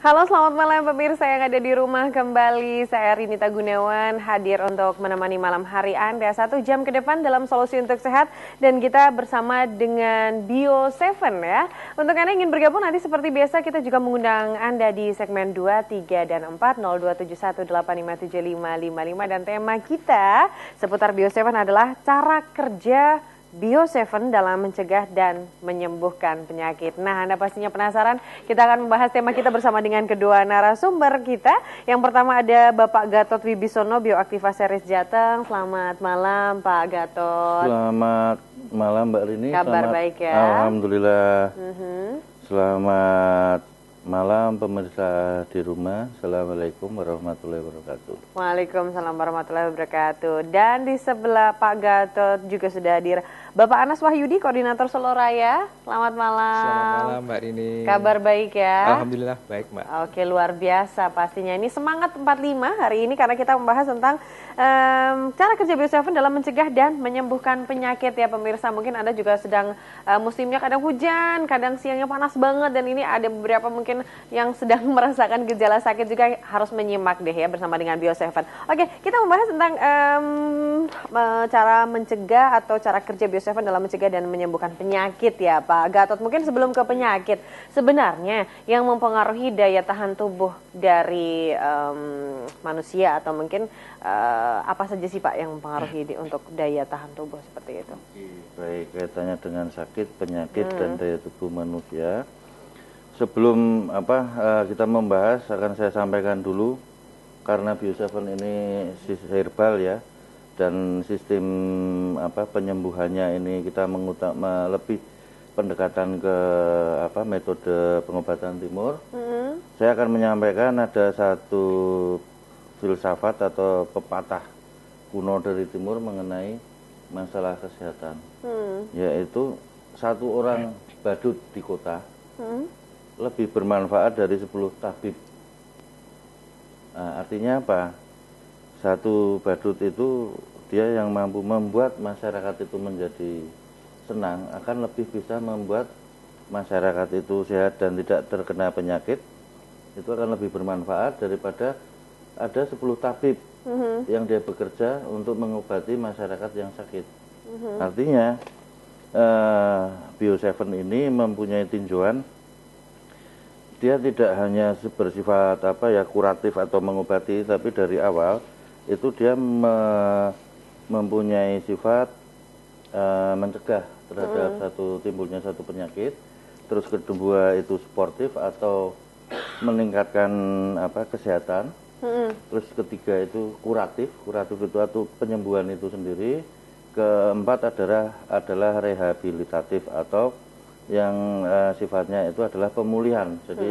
Halo, selamat malam pemirsa yang ada di rumah kembali. Saya Rinita Gunawan hadir untuk menemani malam hari Anda 1 jam ke depan dalam Solusi Untuk Sehat. Dan kita bersama dengan Bio7 ya. Untuk Anda yang ingin bergabung nanti seperti biasa kita juga mengundang Anda di segmen 2, 3, dan 4 0271857555. Dan tema kita seputar Bio7 adalah cara kerja Bio7 dalam mencegah dan menyembuhkan penyakit. Nah, Anda pastinya penasaran, kita akan membahas tema kita bersama dengan kedua narasumber kita. Yang pertama ada Bapak Gatot Wibisono, Bioaktiva Series Jateng. Selamat malam Pak Gatot. Selamat malam Mbak Rini. Kabar baik ya? Alhamdulillah. Selamat malam pemirsa di rumah. Assalamualaikum warahmatullahi wabarakatuh. Waalaikumsalam warahmatullahi wabarakatuh. Dan di sebelah Pak Gatot juga sudah hadir Bapak Anas Wahyudi, Koordinator Solo Raya. Selamat malam. Selamat malam Mbak Rini. Kabar baik ya? Alhamdulillah baik Mbak. Oke, luar biasa pastinya. Ini semangat 45 hari ini karena kita membahas tentang cara kerja Bio7 dalam mencegah dan menyembuhkan penyakit ya pemirsa. Mungkin Anda juga sedang musimnya kadang hujan, kadang siangnya panas banget. Dan ini ada beberapa mungkin yang sedang merasakan gejala sakit juga harus menyimak deh ya bersama dengan Bio7. Oke, kita membahas tentang cara mencegah atau cara kerja Bio7 dalam mencegah dan menyembuhkan penyakit ya Pak Gatot. Mungkin sebelum ke penyakit, sebenarnya yang mempengaruhi daya tahan tubuh dari manusia atau mungkin apa saja sih Pak yang mempengaruhi untuk daya tahan tubuh seperti itu? Baik, kaitannya dengan sakit, penyakit, dan daya tubuh manusia. Sebelum kita membahas, akan saya sampaikan dulu, karena Bio7 ini herbal ya, dan sistem penyembuhannya ini kita lebih pendekatan ke metode pengobatan timur. Saya akan menyampaikan ada satu filsafat atau pepatah kuno dari timur mengenai masalah kesehatan, yaitu satu orang badut di kota lebih bermanfaat dari 10 tabib. Nah, artinya apa? Satu badut itu dia yang mampu membuat masyarakat itu menjadi senang, akan lebih bisa membuat masyarakat itu sehat dan tidak terkena penyakit. Itu akan lebih bermanfaat daripada ada 10 tabib yang dia bekerja untuk mengobati masyarakat yang sakit. Artinya Bio7 ini mempunyai tinjauan, dia tidak hanya bersifat kuratif atau mengobati, tapi dari awal itu dia mempunyai sifat mencegah terhadap timbulnya satu penyakit. Terus kedua itu sportif atau meningkatkan kesehatan. Terus ketiga itu kuratif itu atau penyembuhan itu sendiri. Keempat adalah rehabilitatif atau yang sifatnya itu adalah pemulihan. Jadi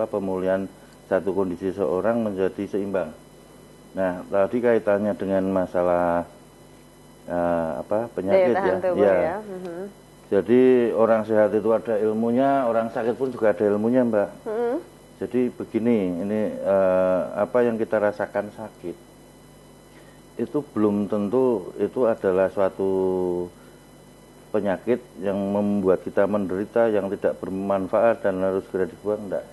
pemulihan satu kondisi seorang menjadi seimbang. Nah, tadi kaitannya dengan masalah penyakit ya. Jadi orang sehat itu ada ilmunya, orang sakit pun juga ada ilmunya, Mbak. Jadi begini, ini apa yang kita rasakan sakit itu belum tentu itu adalah suatu penyakit yang membuat kita menderita, yang tidak bermanfaat dan harus segera dibuang, enggak.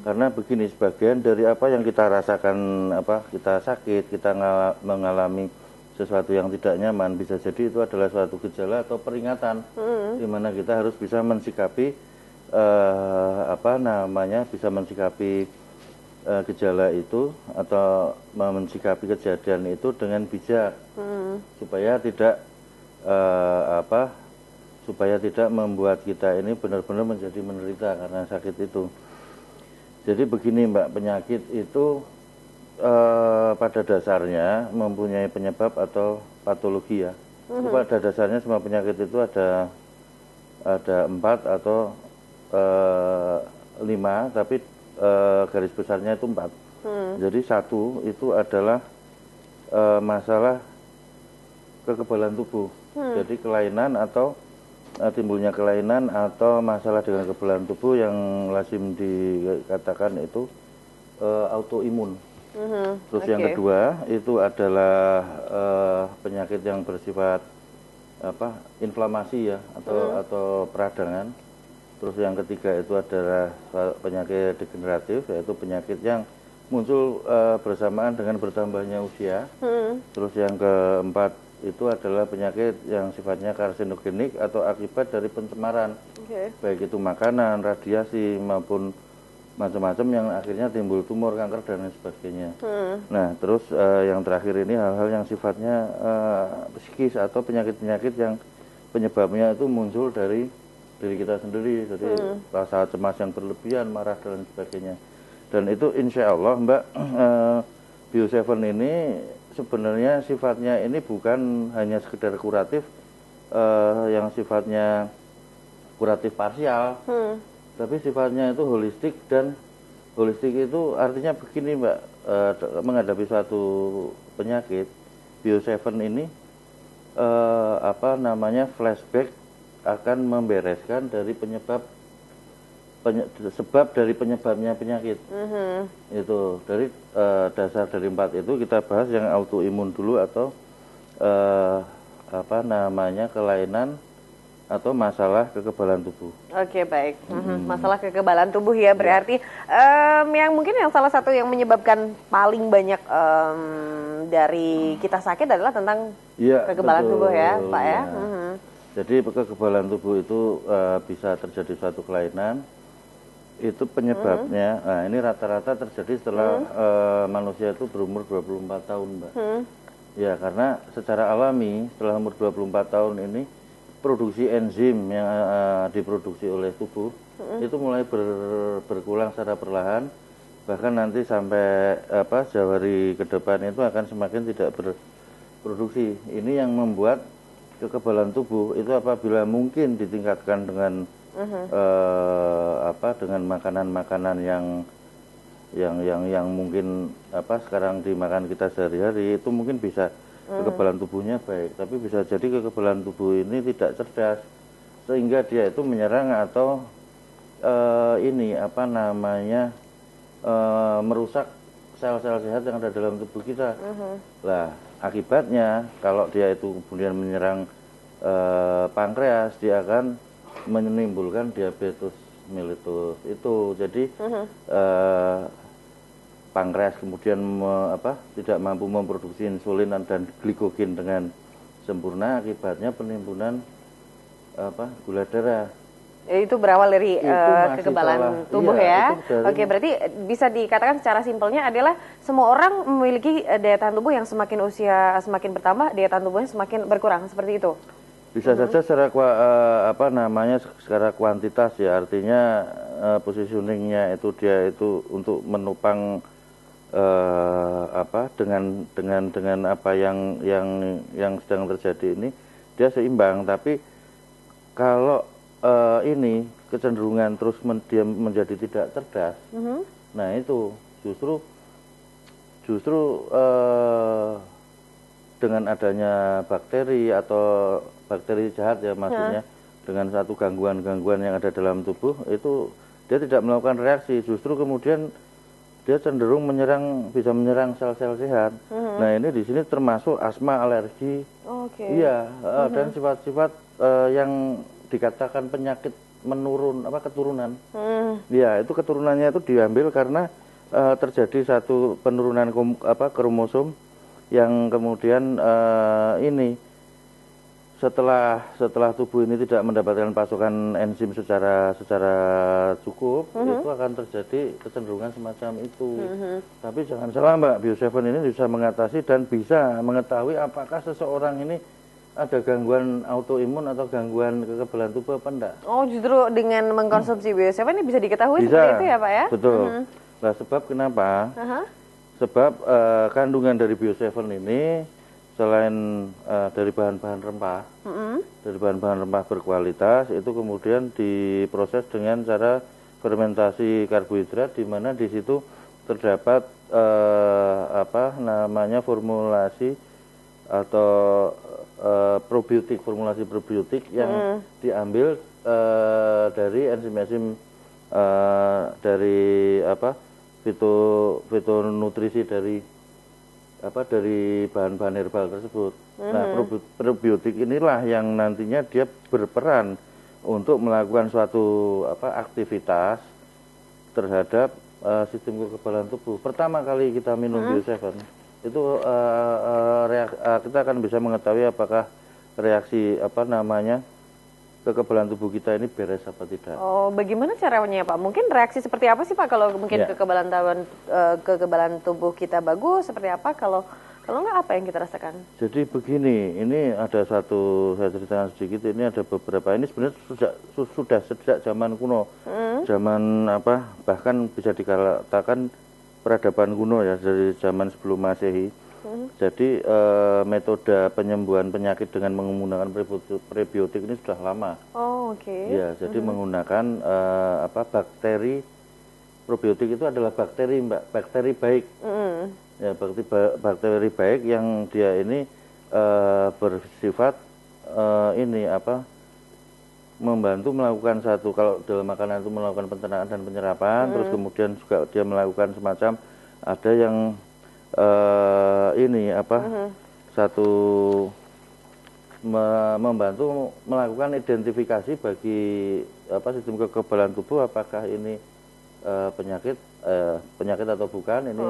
Karena begini, sebagian dari apa yang kita rasakan, kita sakit, kita mengalami sesuatu yang tidak nyaman, bisa jadi itu adalah suatu gejala atau peringatan, di mana kita harus bisa mensikapi bisa mensikapi gejala itu atau mensikapi kejadian itu dengan bijak, supaya tidak membuat kita ini benar-benar menjadi menderita karena sakit itu. Jadi begini Mbak, penyakit itu pada dasarnya mempunyai penyebab atau patologi ya. Pada dasarnya semua penyakit itu ada 4 atau 5, tapi garis besarnya itu 4. Jadi 1 itu adalah masalah kekebalan tubuh. Jadi kelainan atau timbulnya kelainan atau masalah dengan kekebalan tubuh yang lazim dikatakan itu autoimun. Terus yang kedua itu adalah penyakit yang bersifat inflamasi ya atau peradangan. Terus yang ketiga itu adalah penyakit degeneratif, yaitu penyakit yang muncul bersamaan dengan bertambahnya usia. Terus yang keempat itu adalah penyakit yang sifatnya karsinogenik atau akibat dari pencemaran, baik itu makanan, radiasi maupun macam-macam yang akhirnya timbul tumor, kanker dan lain sebagainya. Nah, terus yang terakhir ini hal-hal yang sifatnya psikis atau penyakit-penyakit yang penyebabnya itu muncul dari diri kita sendiri, jadi rasa cemas yang berlebihan, marah dan sebagainya. Dan itu insya Allah Mbak, Bio7 ini sebenarnya sifatnya ini bukan hanya sekedar kuratif, yang sifatnya kuratif parsial, tapi sifatnya itu holistik. Dan holistik itu artinya begini Mbak, menghadapi suatu penyakit, Bio7 ini flashback akan membereskan dari sebab dari penyebabnya penyakit. Itu dari dasar dari 4 itu kita bahas yang autoimun dulu, atau kelainan atau masalah kekebalan tubuh. Oke, baik. Masalah kekebalan tubuh ya, berarti yang mungkin yang salah satu yang menyebabkan paling banyak dari kita sakit adalah tentang kekebalan tubuh ya, Pak ya. Jadi kekebalan tubuh itu bisa terjadi suatu kelainan, itu penyebabnya, nah ini rata-rata terjadi setelah manusia itu berumur 24 tahun Mbak. Ya, karena secara alami setelah umur 24 tahun ini produksi enzim yang diproduksi oleh tubuh itu mulai berkurang secara perlahan, bahkan nanti sampai jauh hari ke depan itu akan semakin tidak berproduksi. Ini yang membuat kekebalan tubuh itu apabila mungkin ditingkatkan dengan dengan makanan-makanan yang mungkin sekarang dimakan kita sehari-hari, itu mungkin bisa kekebalan tubuhnya baik, tapi bisa jadi kekebalan tubuh ini tidak cerdas sehingga dia itu menyerang atau merusak sel-sel sehat yang ada dalam tubuh kita. Lah, akibatnya kalau dia itu kemudian menyerang pankreas, dia akan menimbulkan diabetes mellitus itu. Jadi pankreas kemudian tidak mampu memproduksi insulin dan glikogen dengan sempurna, akibatnya penimbunan gula darah. Itu berawal dari kekebalan tubuh ya. Oke, berarti bisa dikatakan secara simpelnya adalah semua orang memiliki daya tahan tubuh yang semakin usia semakin bertambah, daya tahan tubuhnya semakin berkurang, seperti itu. Bisa saja secara secara kuantitas ya, artinya positioningnya itu dia itu untuk menopang dengan apa yang sedang terjadi ini, dia seimbang. Tapi kalau ini kecenderungan terus dia menjadi tidak cerdas, nah itu justru dengan adanya bakteri atau bakteri jahat ya maksudnya, dengan satu gangguan-gangguan yang ada dalam tubuh itu, dia tidak melakukan reaksi, justru kemudian dia cenderung bisa menyerang sel-sel sehat. Nah ini di sini termasuk asma, alergi, iya, dan sifat-sifat yang dikatakan penyakit menurun keturunan. Ya, itu keturunannya itu diambil karena terjadi satu penurunan kromosom yang kemudian setelah tubuh ini tidak mendapatkan pasokan enzim secara cukup, itu akan terjadi kecenderungan semacam itu. Tapi jangan salah Mbak, Bio7 ini bisa mengatasi dan bisa mengetahui apakah seseorang ini ada gangguan autoimun atau gangguan kekebalan tubuh apa enggak. Oh, justru dengan mengkonsumsi Bio7 ini bisa diketahui seperti itu ya Pak ya? Betul. Nah, sebab kenapa? Sebab kandungan dari Bio7 ini selain dari bahan-bahan rempah, dari bahan-bahan rempah berkualitas, itu kemudian diproses dengan cara fermentasi karbohidrat, di mana di situ terdapat formulasi atau formulasi probiotik yang diambil dari enzim-enzim dari fitonutrisi dari bahan-bahan herbal tersebut. Nah, probiotik inilah yang nantinya dia berperan untuk melakukan suatu aktivitas terhadap sistem kekebalan tubuh. Pertama kali kita minum Bio7 itu kita akan bisa mengetahui apakah reaksi kekebalan tubuh kita ini beres apa tidak. Oh, bagaimana caranya Pak? Mungkin reaksi seperti apa sih Pak kalau mungkin kekebalan tubuh kita bagus, seperti apa kalau nggak apa yang kita rasakan? Jadi begini, ini ada satu, saya ceritakan sedikit, ini ada beberapa, ini sebenarnya sudah sejak zaman kuno, zaman bahkan bisa dikatakan peradaban kuno ya, dari zaman sebelum Masehi. Jadi metode penyembuhan penyakit dengan menggunakan prebiotik ini sudah lama. Oh, oke. Ya, jadi menggunakan bakteri. Probiotik itu adalah bakteri, Mbak, bakteri baik. Ya, bakteri baik yang dia ini bersifat membantu melakukan satu, kalau dalam makanan itu melakukan pencernaan dan penyerapan, terus kemudian juga dia melakukan semacam ada yang satu membantu melakukan identifikasi bagi sistem kekebalan tubuh apakah ini penyakit atau bukan, ini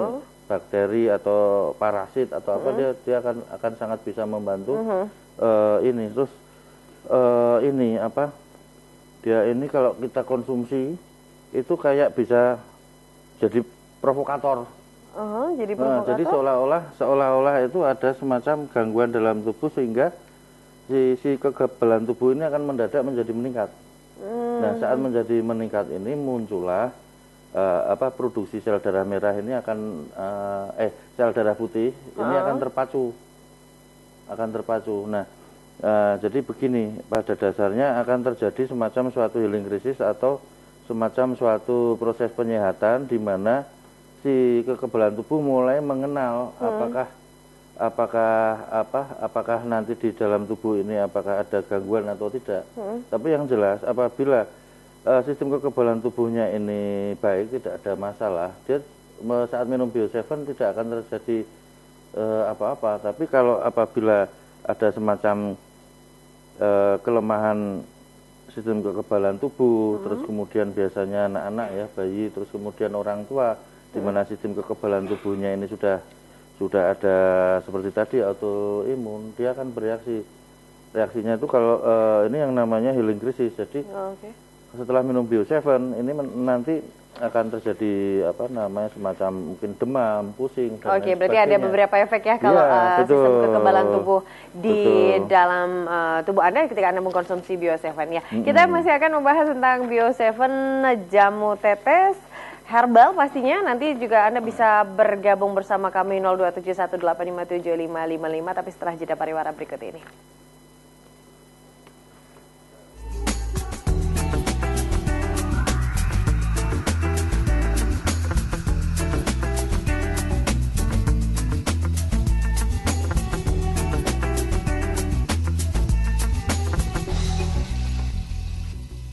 bakteri atau parasit atau apa, dia akan sangat bisa membantu ini. Terus dia ini kalau kita konsumsi itu kayak bisa jadi provokator. Jadi provokator. Jadi seolah-olah itu ada semacam gangguan dalam tubuh sehingga si kekebalan tubuh ini akan mendadak menjadi meningkat. Nah, saat menjadi meningkat ini muncullah produksi sel darah merah ini sel darah putih ini akan terpacu. Nah, jadi begini, pada dasarnya akan terjadi semacam suatu healing crisis atau semacam suatu proses penyehatan di mana si kekebalan tubuh mulai mengenal apakah nanti di dalam tubuh ini apakah ada gangguan atau tidak. Tapi yang jelas apabila sistem kekebalan tubuhnya ini baik, tidak ada masalah, dia saat minum Bio7 tidak akan terjadi apa-apa. Tapi kalau apabila ada semacam kelemahan sistem kekebalan tubuh, terus kemudian biasanya anak-anak ya, bayi, terus kemudian orang tua, di mana sistem kekebalan tubuhnya ini sudah ada seperti tadi autoimun, dia akan bereaksi. Reaksinya itu kalau ini yang namanya healing crisis. Jadi setelah minum Bio7 ini nanti akan terjadi semacam mungkin demam, pusing. Oke, berarti ada beberapa efek ya kalau sistem kekebalan tubuh di dalam tubuh Anda ketika Anda mengkonsumsi Bio7 ya. Kita masih akan membahas tentang Bio7 jamu tetes herbal pastinya. Nanti juga Anda bisa bergabung bersama kami 0271857555, tapi setelah jeda pariwara berikut ini.